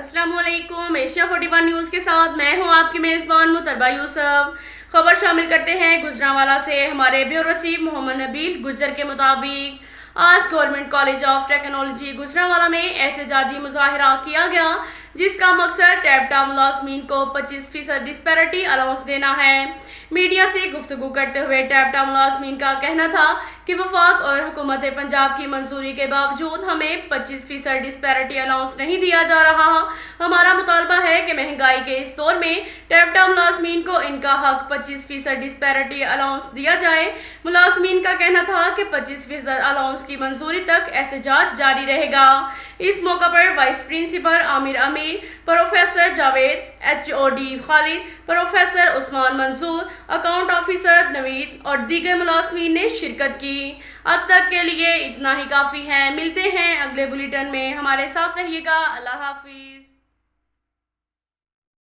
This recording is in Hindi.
अस्सलाम वालेकुम। एशिया 41 न्यूज़ के साथ मैं हूं आपकी मेज़बान मुतरबा यूसुफ। खबर शामिल करते हैं गुजरांवाला से। हमारे ब्यूरो चीफ मोहम्मद नबील गुज्जर के मुताबिक आज government college of technology Gujranwala में एहतजाजी मुजाहरा किया गया, जिसका मकसद टैबटा मुलाजमीन को 25% डिस्पैरिटी अलाउंस देना है। मीडिया से गुफ्तगू करते हुए टैबटा मुलाजमीन का कहना था कि वफाक और हुकूमत पंजाब की मंजूरी के बावजूद हमें 25% डिस्पैरिटी अलाउंस नहीं दिया जा रहा। हमारा मुतालबा है कि महंगाई के इस दौर में टैबटा मुलाजमीन को इनका हक 25% डिस्पैरिटी अलाउंस दिया जाए। मुलाजमीन का कहना था कि 25% अलाउंस की मंजूरी तक एहतजाज जारी रहेगा। इस मौका पर vice principal Aamir Ameer, professor Javed, HOD Khalid, professor Usman Mansoor, account officer Naveed और दीगर मुलाजमीन ने शिरकत की। अब तक के लिए इतना ही काफ़ी है। मिलते हैं अगले बुलेटिन में, हमारे साथ रहिएगा। अल्लाह हाफिज।